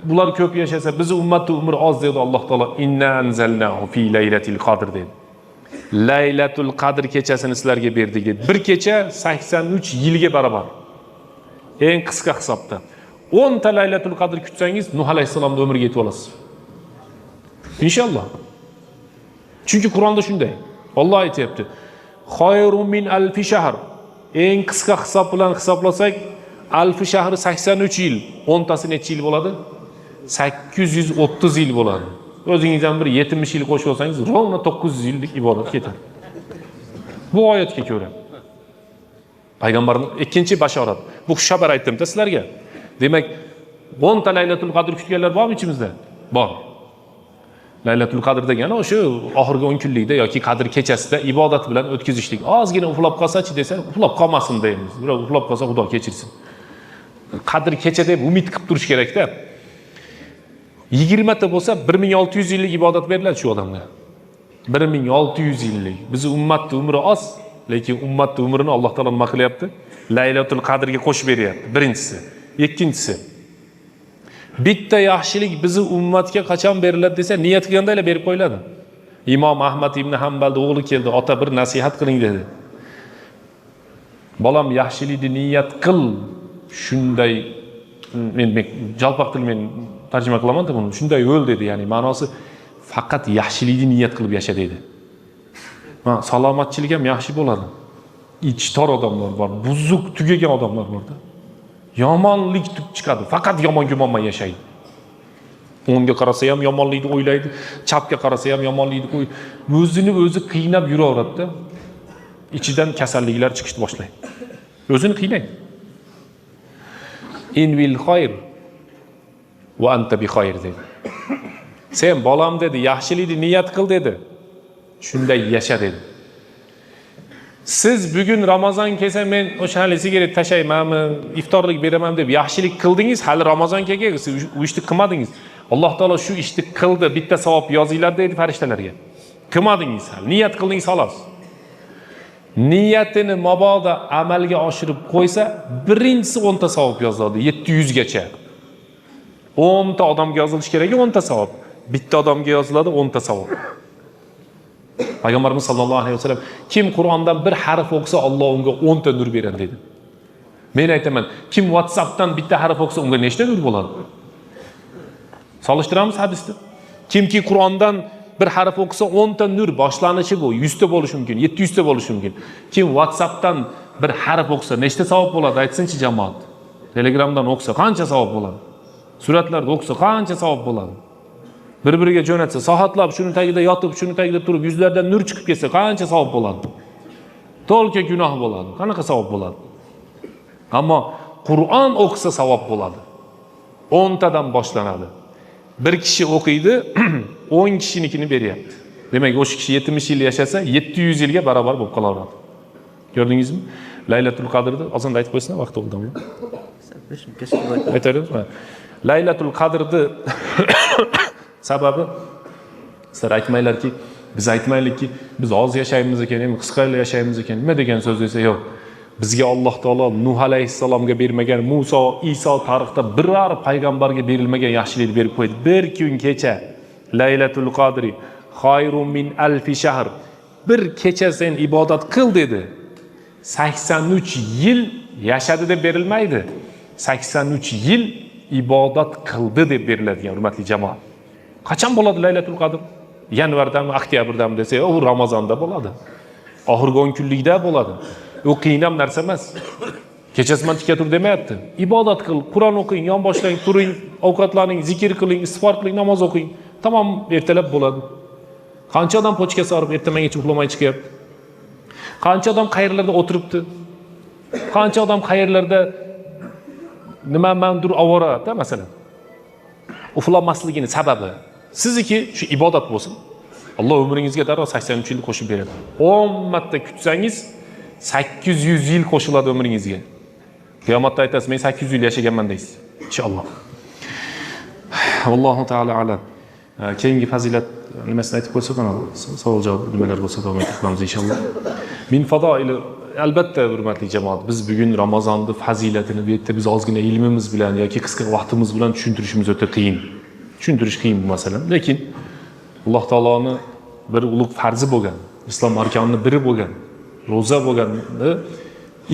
bular ko'p yashasa, bizning ummatning umri oz dedi Alloh taolo. Inna anzalnahu fi laylatil qadr dedi. Laylatul qadr kechasini sizlarga berdik dedi. Bir kecha 83 yilga barobar. Eng qisqa hisobda. 10 ta laylatul qadr kutsangiz, Nuh alayhissalomning umriga yetib olasiz. İnşallah. Çünkü Kur'an'da shunday. Allah aytayapti. Xayrun min alfi shahr. Eng qisqa hisob bilan hisoblasak, alfi shahri 83 yil. 10 tasi necha yil bo'ladi? 830 yil bo'ladi. O'zingizdan bir 70 yil qo'shib olsangiz, rovna 900 yillik ibodat ketadi. Bu oyatga ko'ra. Payg'ambarning ikkinchi bashorat. Bu xabar aytdim-da sizlarga. Demak, 10 ta laylatul qadr kutganlar bormi ichimizda? Bor. Laylatul qadr degani o'sha oxirgi 10 kunlikda yoki qadr kechasida ibodat bilan o'tkazishlik. Ozgina uxlab qolsa-chi desa, uxlab qolmasin deymiz. Biroq uxlab qolsa Xudo kechirsin. Qadr kecha deb umid qilib turish kerak-da. 20 ta bo'lsa 1600 yillik ibodat beriladi shu odamga. 1600 yillik. Bizning ummatning umri oz, lekin ummatning umrini Alloh taolo nima qilyapti? Laylatul qadrga qo'shib beryapti. Birinchisi. Ikkinchisi, bitta yaxshilik bizni ummatga qachon beriladi desa, niyat qilgandaylar berib qo'yiladi. Imom Ahmad ibn Hanbalning o'g'li keldi, ota bir nasihat qiling dedi. Bolam yaxshilikni niyat qil. Shunday men jalpoq til men tarjima qilaman-da buni. Shunday o'l dedi, ya'ni ma'nosi faqat yaxshilikni niyat qilib yasha dedi. Salomatchilik ham yaxshi bo'ladi. Ichi tor odamlar bor, buzuq tugagan odamlar bor-da. Yomonlik chiqadi. Faqat yomon gumonman yashaydi. O'ngga qarasa ham yomonlikni o'ylaydi, chapga qarasa ham yomonlikni qo'y. O'zini o'zi qiynab yuraveradi-da. Ichidan kasalliklar chiqishni boshlaydi. O'zini qiynaydi. In vil xayr va anta bi xayr dedi. Sen bolam dedi, yaxshilikni niyat qil dedi. Shunday yasha dedi. Siz bugun Ramazon kelsa men o'sha hali sigaret tashlaymanmi, iftorlik beraman deb yaxshilik qildingiz, hali Ramazon kelgan, siz u ishni qilmadingiz. Alloh taolo shu ishni qildi, bitta savob yozinglar dedi farishtalarga. Qilmadingiz, hali niyat qildingiz xolos. Niyatini mabodo amalga oshirib qo'ysa, birinchisi 10 ta savob yoziladi, 700 gacha. 10 ta odamga yozilishi kerak, 10 ta savob. Bitta odamga yoziladi 10 ta savob. Payg'ambarimiz sallallohu alayhi vasallam kim Qur'ondan bir harf o'qisa Alloh unga 10 ta nur beradi dedi. Men aytaman, kim WhatsAppdan bitta harf o'qisa unga nechta nur bo'ladi? Solishtiramiz hadisni. Kimki Qur'ondan Bir harf o'qisa 10 ta nur boshlanishi bu 100 ta bo'lishi mumkin, 700 ta bo'lishi mumkin. Kim WhatsAppdan bir harf o'qisa nechta savob bo'ladi aytsinchi jamoat. Telegramdan o'qisa qancha savob bo'ladi? Suratlarda o'qisa qancha savob bo'ladi? Bir-biriga jo'natsa, soatlab shuni tagida yotib, shuni tagida turib, yuzlardan nur chiqib ketsa qancha savob bo'ladi? To'lka gunoh bo'ladi. Qanaqa savob bo'ladi? Ammo Qur'on o'qisa savob bo'ladi. 10 tadan boshlanadi. Bir kishi o'qiydi, 10 kishinikini beryapti. Demak, o'sha kishi 70 yil yashasa, 700 yilga barobar bo'lib qolaveradi. Ko'rdingizmi? Laylatul Qadrda ozonda aytib qo'ysin, vaqt o'ldimi? Aytayapman. Laylatul Qadrda sababi sizlar aytmaylarki, biz aytmaylikki, biz oz yashaymiz ekan, ham qisqa yashaymiz ekan. Nima degan so'z desa, yo'q. Bizga Alloh taolo Nuh alayhissalomga bermagan, Musa, Iso tarixda biror payg'ambarga berilmagan yaxshilikni berib qo'ydi. Bir kun kecha Laylatul Qadri xayrun min alfi shahr. Bir kecha sen ibodat qil dedi. 83 yil yashadi deb berilmaydi. 83 yil ibodat qildi deb beriladigan hurmatli jamoat. Qachon bo'ladi Laylatul Qadr? Yanvardami, oktyabrdami desa, u Ramazonda bo'ladi. Oxirgi 10 kunlikda bo'ladi. U qiyin ham narsa emas. Kechasiman tikka tur demayapti. Ibodat qil, Qur'on o'qing, yonboshlang, turing, ovqatlaning, zikr qiling, istig'for qiling, namoz o'qing. Tamom, ertalab bo'ladi. Qancha odam pochka sorib ertamangacha uxlamay chiqyapti? Qancha odam qayerlarda o'tiribdi? Qancha odam qayerlarda nimamandir ovora-da masalan. Uxlamasligini sababi sizniki shu ibodat bo'lsin. Alloh umringizga darrov 83 yil qo'shib beradi. 10 marta kutsangiz 800 yil qo'shiladi umringizga. Qiyomatda aytasiz, men 800 yil yashaganman deysiz. Inshaalloh. Allohu taolo alam. Keyingi fazilat nimasini aytib qo'ysak, savol javob nimalar bo'lsa davom ettiramiz inshaalloh. Min fadoili, albatta hurmatli jamoat, biz bugun Ramazonni fazilatini bu yerda biz ozgina ilmimiz bilan yoki qisqa vaqtimiz bilan tushuntirishimiz o'ta qiyin. Tushuntirish qiyin bu masalan. Lekin Alloh taoloning bir ulug' farzi bo'lgan, islom arkonining biri bo'lgan, ro'za bo'lganni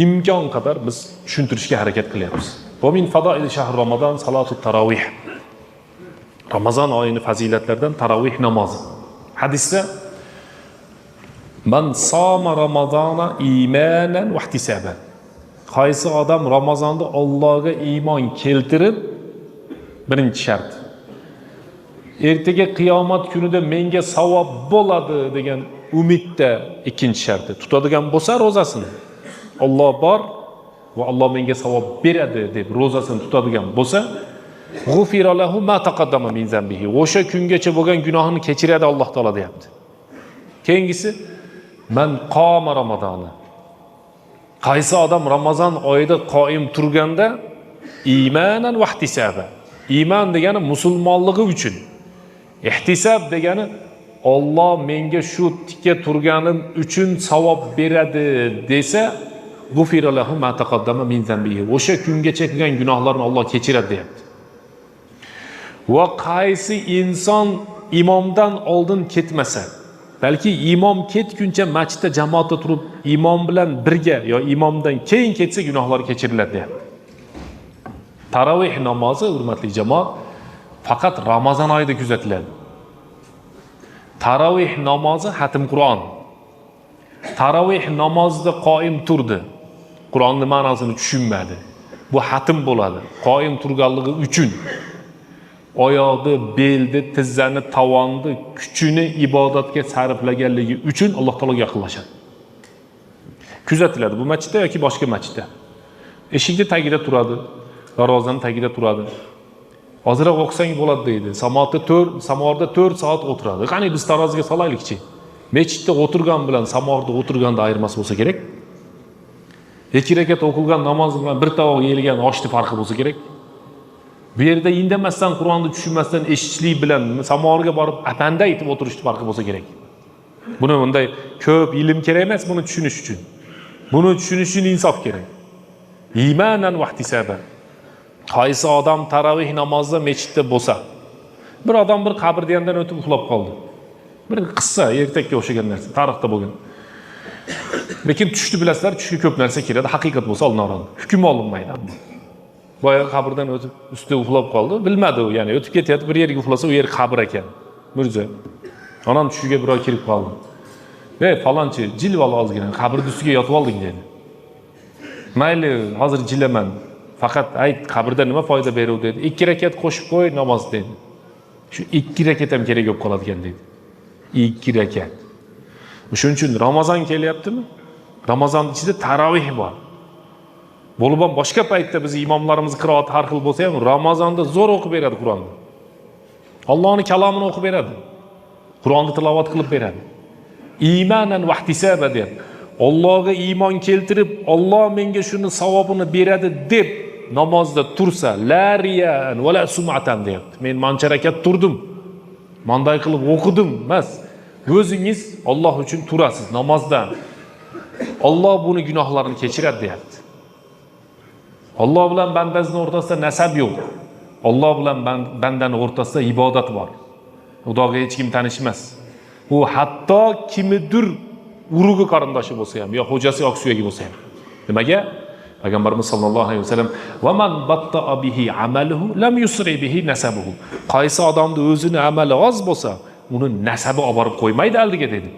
imkon qadar biz tushuntirishga harakat qilyapmiz. Va min fadoili shahr Ramazon salatut tarovih. Ramazon oyining fazilatlaridan tarovih namozi. Hadisda man soma Ramazona imanan va ihtisaban. Qaysi odam Ramazonda Allohga iymon keltirib, birinchi shart. Ertaga qiyomat kunida menga savob bo'ladi degan umidda ikkinchi sharti. Tutadigan bo'lsa ro'zasini. Alloh bor va Alloh menga savob beradi deb ro'zasini tutadigan bo'lsa, g'ufira lahu ma taqaddama min zambihi. O'sha kungacha bo'lgan gunohini kechiradi Alloh taolo deyapti. Keyingisi man qoma Ramazonni. Qaysi odam Ramazon oyida qoim turganda imanan va ihtisaba. Iymon degani musulmonligi uchun. Ihtisab degani Alloh menga shu tikka turganim uchun savob beradi desa, g'ufira lahu ma taqaddama min zambihi. O'sha kungacha qilgan gunohlarini Alloh kechiradi deyapti. Va qaysi inson imomdan oldin ketmasa, balki imom ketguncha masjidda jamoatda turib imom bilan birga yo imomdan keyin ketsa gunohlari kechiriladi deyapti. Tarovih namozi hurmatli jamoat faqat Ramazon oyida kuzatiladi. Tarovih namozi xatm Qur'on. Tarovih namozida qoim turdi. Qur'onning ma'nosini tushunmadi. Bu xatm bo'ladi. Qoim turganligi uchun oyoqni, belni, tizzani, tovonni, kuchini ibodatga sarflaganligi uchun Alloh taologa yaqinlashadi. Kuzatiladi bu masjidda yoki boshqa masjidda. Eshikning tagida turadi, darvozaning tagida turadi. Ozroq o'qisang bo'ladi deydi. Samorda 4 soat o'tiradi. Qani biz taroziga solaylikchi. Masjidda o'tirgan bilan samorda o'tirganda ayirmasi bo'lsa kerak. 2 rakat o'qilgan namoz bilan bir tovoq yeyilgan oshni farqi bo'lsa kerak. Bu yerda indamasdan Qur'onni tushunmasdan eshitishlik bilan samorga borib apanda aytib o'tirishni farqi bo'lsa kerak. Buni bunday ko'p ilm kerak emas buni tushunish uchun. Buni tushunish uchun insof kerak. Imanan va ihtisaban. Qaysi odam tarovih namozida masjidda bo'lsa, bir odam bir qabrda yandan o'tib uxlab qoldi. Bir qissa, ertakka o'xshagan narsa, tarixda bo'lgan. Lekin tushni bilasizlar, tushga ko'p narsa kiradi, haqiqat bo'lsa olinadi. Hukm olinmaydi. Boya qabrdan o'tib ustida uxlab qoldi, bilmadi u, ya'ni o'tib ketyapti, bir yerga uxlasa u yer qabr ekan. Mirzo. Onam tushiga bir oy kirib qoldi. Ey falonchi, jilib ol ozgina, qabrning ustiga yotib olding dedi. Mayli, hozir jilaman. Faqat ayt, qabrda nima foyda beradi dedi. 2 rakat qo'shib qo'y namoz dedi. Shu 2 rakat ham kerak bo'lib qoladigan dedi. 2 rakat. Shuning uchun Ramazon kelyaptimi? Ramazon ichida tarovih bor. Bo'lib ham boshqa paytda biz imomlarimiz qiroat har xil bo'lsa ham, Ramazonda zo'r o'qib beradi Qur'onni. Allohning kalomini o'qib beradi. Qur'onni tilovat qilib beradi. Imanan va ihtisaba deb. Allohga iymon keltirib, Alloh menga shuni savobini beradi deb namozda tursa, la riyan va la sum'atan deyapti. Men mancha rakat turdim. Manday qilib o'qidim, emas. O'zingiz Alloh uchun turasiz namozdan. Alloh buni gunohlarini kechiradi deyapti. Alloh bilan bandasining o'rtasida nasab yo'q. Alloh bilan bandaning o'rtasida ibodat bor. Xudoga hech kim tanish emas. U hatto kimidir urug'i qarindoshi bo'lsa ham, yo xo'jasi yoki suyagi bo'lsa ham. Nimaga? Payg'ambarimiz sollallohu alayhi vasallam va man batta'a bihi amaluhu lam yusri bihi nasabuhu. Qaysi odamda o'zini amali oz bo'lsa, uni nasabi olib borib qo'ymaydi aldiga dedi.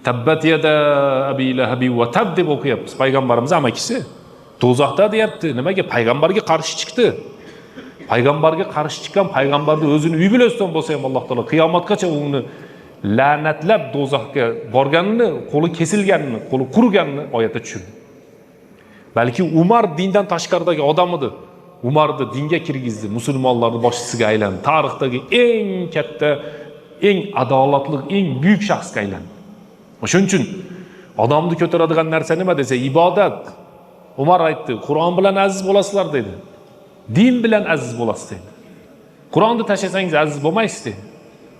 Tabbat yada abi lahabi va tab deb o'qiyapmiz. Payg'ambarimiz amakisi do'zaxda deyapti. Nimaga? Payg'ambarga qarshi chiqdi. Payg'ambarga qarshi chiqqan payg'ambarni o'zini uy bilasidan bo'lsa ham Alloh taolo qiyomatgacha uni la'natlab do'zaxga borganini, qo'li kesilganini, qo'li qurganini oyatda tushirdi. Balki Umar dindan tashqaridagi odam edi. Umarni dinga kirgizdi, musulmonlarning boshchisiga aylandi. Tarixdagi eng katta, eng adolatli, eng buyuk shaxsga aylandi. Shuning uchun odamni ko'taradigan narsa nima desa, ibodat. Umar aytdi, Qur'on bilan aziz bo'lasizlar dedi. Din bilan aziz bo'lasiz dedi. Qur'onni tashlasangiz aziz bo'lmaysiz dedi.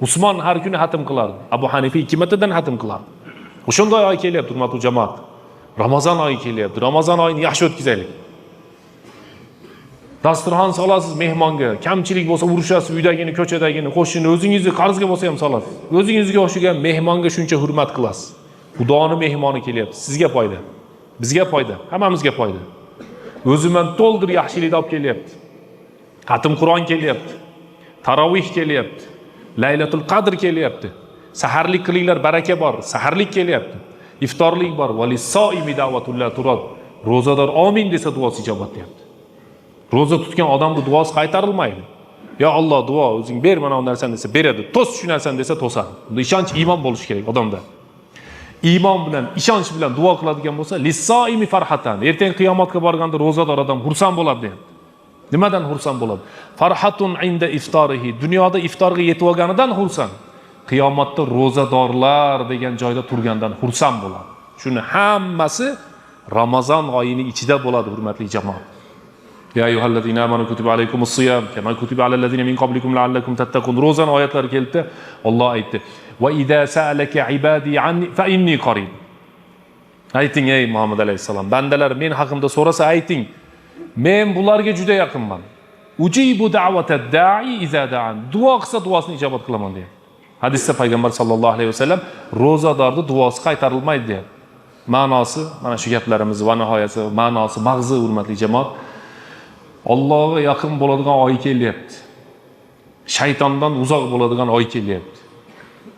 Usmon har kuni xatm qilardi. Abu Hanifa 2 martadan xatm qilardi. O'shunday oy kelyapti, hurmatli jamoat. Ramazon oyi kelyapti. Ramazon oyini yaxshi o'tkazaylik. Dasturxon solasiz mehmonga, kamchilik bo'lsa urushasiz, uydagini, ko'chadagini, qo'shini, o'zingizni qarzga bo'lsa ham solasiz. O'zingizga o'xshagan mehmonga shuncha hurmat qilasiz. Xudoning mehmoni kelyapti. Sizga foyda. Bizga foyda, hammamizga foyda. O'ziman to'ldir yaxshilikni olib kelyapti. Xatm Qur'on kelyapti. Tarovih kelyapti. Laylatul Qadr kelyapti. Saharlik qilinglar, baraka bor. Saharlik kelyapti. Iftorlik bor. Valis-soimi da'vatullah turad. Ro'zador amin desa duosi ijobat deyapti. Ro'za tutgan odamning duosi qaytarilmaydi. Ya Alloh duo o'zing ber mana bu narsani desa beradi. To's shu narsani desa to'sadi. Bunda ishonch, iymon bo'lishi kerak odamda. Iymon bilan, ishonch bilan duo qiladigan bo'lsa, lis-soimi farhatan. Ertaga qiyomatga borganda ro'zador odam xursand bo'ladi deyapti. Nimadan xursand bo'ladi? Farhatun inda iftarihi. Dunyoda iftorga yetib olganidan xursand. Qiyomatda ro'zadorlar degan joyda turgandan xursand bo'ladi. Shuni hammasi Ramazon oyining ichida bo'ladi, hurmatli jamoat. Ya ayyuhallazina amanu kutiba alaykumus-siyam kama kutiba alal ladzina min qablikum la'allakum tattaqun. Ro'zan oyatlari keldi. Alloh aytdi: "Va idza sa'alaka ibadi anni fa inni qarib." Ayting ey Muhammad alayhisalom, bandalar men haqimda so'rasa ayting, men bularga juda yaqinman. Ujibu da'vatad da'i idza da'an. Duo qilsa duosini ijobat qilaman deydi. Hadisda payg'ambar sallallohu alayhi vasallam ro'zadorning duosi qaytarilmaydi deydi. Ma'nosi mana shu gaplarimiz va nihoyasi ma'nosi mag'zi, hurmatli jamoat. Allohga yaqin bo'ladigan oy kelyapti. Shaytondan uzoq bo'ladigan oy kelyapti.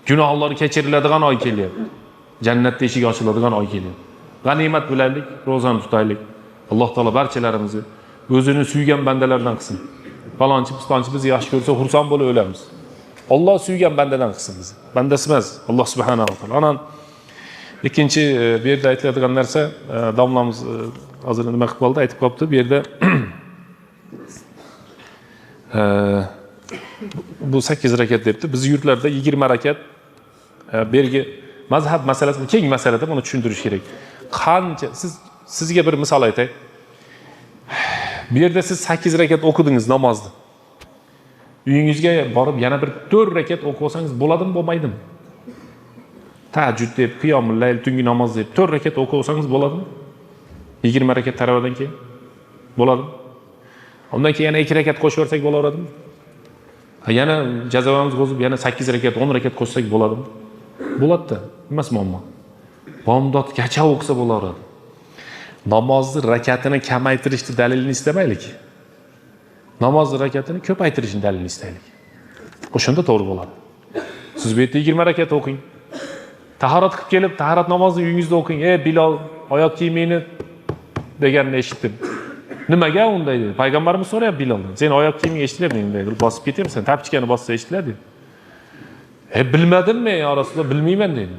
Gunohlar kechiriladigan oy kelyapti. Jannatda eshik ochiladigan oy kelyapti. G'animat bilaylik, ro'zani tutaylik. Alloh taolo barchalarimizni o'zini suygan bandalardan qilsin. Falonchi bizni yaxshi ko'rsa xursand bo'lib o'lamiz. Alloh suygan bandadan qilsin bizni. Bandasi emas, Alloh subhanahu va taolo. Anan ikkinchi bu yerda aytiladigan narsa, domlamiz hozir nima qilib qoldi, aytib qolibdi bu yerda bu 8 rakat debdi. Biz yurtlarda 20 rakat bergi mazhab masalasi keng masalada buni tushuntirish kerak. Qancha sizga bir misol aytay. Bu yerda siz 8 rakat o'qidingiz namozni. Uyingizga borib yana bir 4 rakat o'qib olsangiz bo'ladimi, bo'lmaydimi? Tahajjud deb, qiyomul layl, tungi namoz deb 4 rakat o'qib olsangiz bo'ladimi? 20 rakat tarovidan keyin bo'ladimi? Undan keyin yana 2 rakat qo'shib bersak bo'laveradimi? Yana jazavamiz o'zib yana 8 rakat, 10 rakat qo'shsak bo'ladimi? Bo'ladi-da. Emas muammo. Bomdodgacha o'qisa bo'laveradi. Namozni rakatini kamaytirishni dalilini istamaylik. Namozni rakatini ko'paytirishni dalilini istaylik. O'shanda to'g'ri bo'ladi. Siz bu yerda 20 rakat o'qing. Tahorat qilib kelib, tahorat namozini uyingizda o'qing. Bilol, oyoq kiyimingni deganini eshitdim. Nimaga unday dedi? Payg'ambarimiz so'rayapti Biloldan. Sen oyoq kiyimingni eshitilyapmi dedi. Bosib ketyapsan, tapchikani bossa eshitilar dedi. Bilmadim men ya Rasululloh, bilmayman dedi.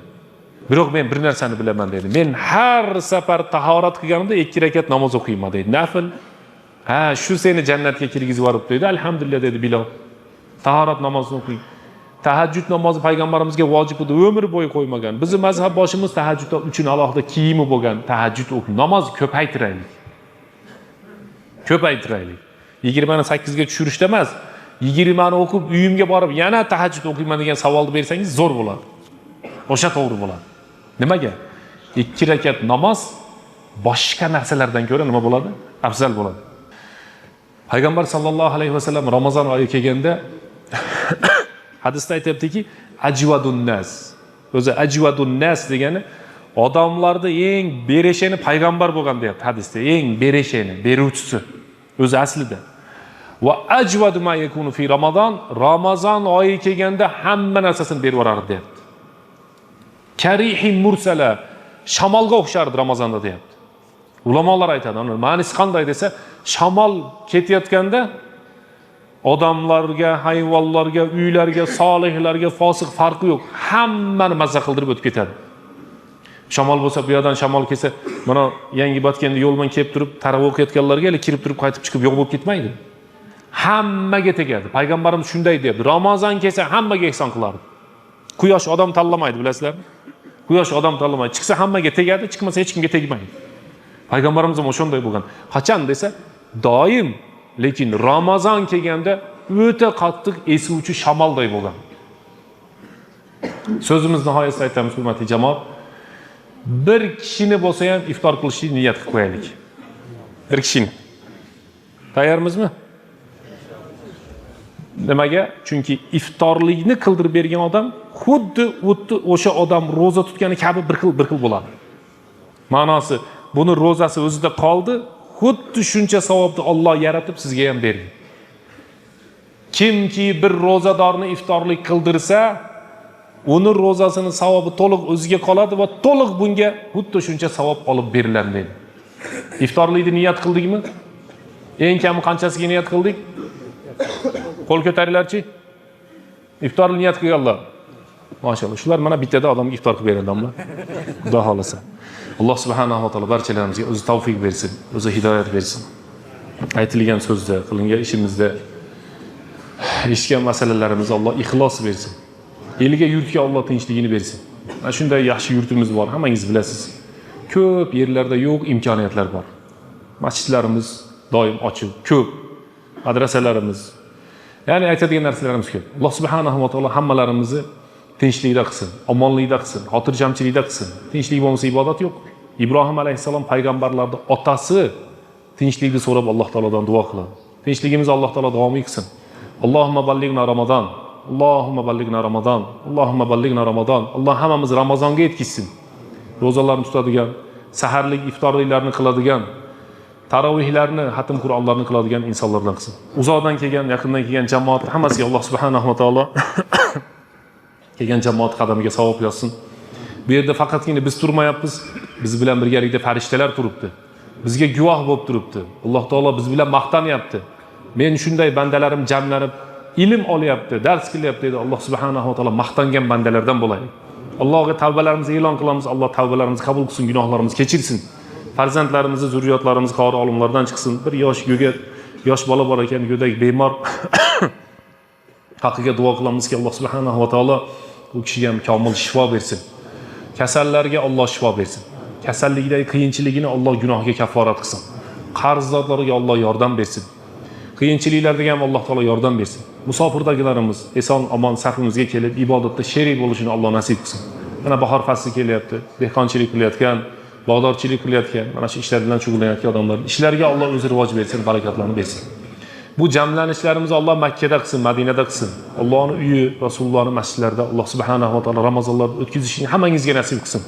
Biroq men bir narsani bilaman dedi. Men har safar tahorat qilganimda 2 rakat namoz o'qiyman dedi. Nafil. Shu seni jannatga kirgizib yuboribdi dedi. Alhamdulillah dedi Bilol. Tahorat namozini o'qing. Tahajjud namozi payg'ambarimizga vojib edi, umr bo'yi qo'ymagan. Bizning mazhab boshimiz tahajjud uchun alohida kiyimi bo'lgan. Tahajjud o'qing. Namoz ko'paytiraylik. Ko'paytiraylik. 20 ni 8 ga tushirishda emas, 20 ni o'qib uyimga borib yana tahajjud o'qiyman degan savolni bersangiz zo'r bo'ladi. O'sha to'g'ri bo'ladi. Nimaga? 2 rakat namoz boshqa narsalardan ko'ra nima bo'ladi? Afzal bo'ladi. Payg'ambar sallallohu alayhi vasallam Ramazon oyi kelganda hadisda aytibdiki, ajvadun nas. O'zi ajvadun nas degani odamlarda eng beresheni payg'ambar bo'lgan deyapti hadisda. Eng beresheni, beruvchisi. O'zi aslida. Va ajvadu ma yakunu fi Ramazon, Ramazon oyi kelganda hamma narsasini berib yuborardi deyapti. Karihi mursala, shamolga o'xshardi Ramazonda deyapti. Ulamolar aytadi, ma'nosi qanday desa, shamol ketayotganda odamlarga, hayvonlarga, uylarga, solihlarga fosiq farqi yo'q. Hammani mazza qildirib o'tib ketadi. Shamol bo'lsa, bu yerdan shamol kelsa, mana yangi botganda yo'ldan kelib turib, targ'ib o'qiyotganlarga kirib turib, qaytib chiqib yo'q bo'lib ketmaydi. Hammaga tegadi. Payg'ambarimiz shunday deb, Ramazon kelsa hammaga ehson qilardi. Quyosh odam tanlamaydi, bilasizlarmi? Quyosh odam tanlamaydi. Chiqsa hammaga tegadi, chiqmasa hech kimga tegmaydi. Payg'ambarimiz ham shunday bo'lgan. Qachon desa, doim, lekin Ramazon kelganda o'ta qattiq esuvchi shamolday bo'lgan. So'zimiz nihoyasida aytamiz, hurmatli jamoat. Bir kishini bo'lsa ham iftor qilishni niyat qilib qo'yaylik. Bir kishini. Tayyormizmi? Nimaga? Chunki iftorlikni qildirib bergan odam xuddi o'sha odam roza tutgani kabi bir xil bo'ladi. Ma'nosi, buni rozasi o'zida qoldi, xuddi shuncha savobni Alloh yaratib sizga ham berdi. Kimki bir rozadorni iftorlik qildirsa, uni rozasini savobi to'liq o'ziga qoladi va to'liq bunga xuddi shuncha savob olib beriladi dedi. Iftorlikni niyat qildikmi? Eng kami qanchasiga niyat qildik? Qo'l ko'taringlarchi. Iftorlik niyat qilganlar. Maşallah. Shular mana bittada odamga iftor qilib beradimlar. Xudo xolasa. Alloh subhanahu va taolo barchalarimizga o'zi tavfiq bersin, o'zi hidoyat bersin. Aytilgan so'zda, qilingan ishimizda, eshitgan masalalarimizni Alloh ixlos bersin. Eliga yurtga Alloh tinchligini bersin. Mana shunday yaxshi yurtimiz bor, hammangiz bilasiz. Ko'p yerlarda yo'q imkoniyatlar bor. Masjidlarimiz doim ochiq, ko'p. Madrasalarimiz. Ya'ni aytadigan narsalarimiz ko'p. Alloh subhanahu va taolo hammalarimizni tinchlikda qilsin, omonlikda qilsin, xotirjamchilikda qilsin. Tinchlik bo'lmasa ibodat yo'q. Ibrohim alayhissalom payg'ambarlarning otasi tinchlikni so'rab Alloh taolodan duo qiladi. Tinchligimizni Alloh taolo davomiy qilsin. Allohumma ballighna Ramazon. Allohumma ballighna Ramazon. Allohumma ballighna Ramazon. Alloh hammamiz Ramazonga yetkazsin. Ro'zalarni tutadigan, saharlik iftorliklarni qiladigan, tarovihlarni, xatm Qur'onlarni qiladigan insonlardan qilsin. Uzoqdan kelgan, yaqindan kelgan jamoat hammasiga Alloh subhanahu va taolo kelgan jamoat qadamiga savob yozsin. Bu yerda faqatgina biz turmayapmiz, biz bilan birgalikda farishtalar turibdi. Bizga guvoh bo'lib turibdi. Alloh taolo biz bilan maqtanyapti. Men shunday bandalarim jamlanib ilm olyapti, dars qilyapti dedi. Alloh subhanahu va taolo maqtangan bandalardan bo'laylik. Allohga tavbalarimizni e'lon qilamiz. Alloh tavbalarimizni qabul qilsin, gunohlarimizni kechirsin. Farzandlarimizni, zurriyotlarimizni qori olimlardan chiqsin. Bir yosh bola bor ekan, go'dak bemor. Haqiga duo qilamizki, Alloh subhanahu va taolo u kishiga ham komil shifo bersin. Kasallarga Alloh shifo bersin. Kasallikdagi qiyinchiligini Alloh gunohiga kafforat qilsin. Qarzdorlarga Alloh yordam bersin. Qiyinchiliklarda ham Alloh taolo yordam bersin. Musofirdagilarimiz eson omon safimizga kelib ibodatda sherik bo'lishini Alloh nasib qilsin. Mana bahor fasli kelyapti. Dehqonchilik qilayotgan, bog'dorchilik qilayotgan, mana shu ishlar bilan shug'ullanayotgan odamlar ishlariga Alloh o'zi rivoj bersin, barakatlarni bersin. Bu jamlanishlarimizni Alloh Makkada qilsin, Madinada qilsin. Allohning uyi, Rasulullohning masjidlarida Alloh subhanahu va taolo Ramazonlarni o'tkazishni hammangizga nasib qilsin.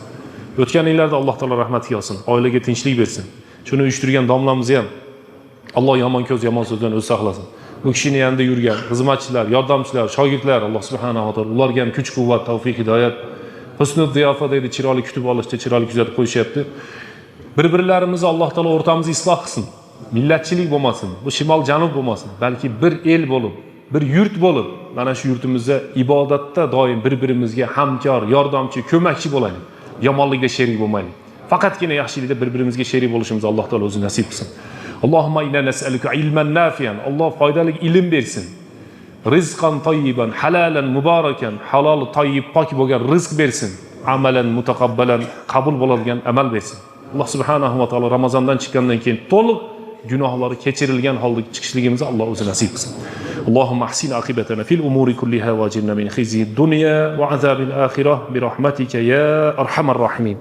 O'tgan yillarda Alloh taolo rahmatiga olsin, oilaga tinchlik bersin. Shuni uyushtirgan domlamizni ham Alloh yomon ko'z, yomon so'zdan o'zi saqlasin. bu kishini yanında yurgan xizmatchilar, yordamchilar, shogirdlar, Alloh subhanahu va taolo ularga ham kuch-quvvat, tavfiq, hidoyat, husnul ziyofa deydi, chiroyli kutib olishda, chiroyli kuzatib qo'yishyapti. Bir-birlarimizni Alloh taolo o'rtamizda isloh qilsin. Millatchilik bo'lmasin, bu shimol janub bo'lmasin, balki bir el bo'lib, bir yurt bo'lib, mana shu yurtimizda ibodatda doim bir-birimizga hamkor, yordamchi, ko'makchi bo'laylik. Yomonlikda sherik bo'lmaylik. Faqatgina yaxshilikda bir-birimizga sherik bo'lishimizni Alloh taolo o'zi nasib qilsin. Allohumma inna nas'aluka ilman nafiyan. Alloh foydali ilm bersin. Rizqan tayyiban, halalan mubarakan, halol, tayyib, pok bo'lgan rizq bersin. Amalan mutaqabbalan, qabul bo'ladigan amal bersin. Alloh subhanahu va taolo Ramazondan chiqqandan keyin to'liq gunohlari kechirilgan holda chiqishligimizni Alloh o'zi nasib qilsin. Allohumma ahsin aqibatana fil umuri kulliha wajirna min khizyi dunya wa azabil akhirah bi rahmatika ya arhamar rahimin.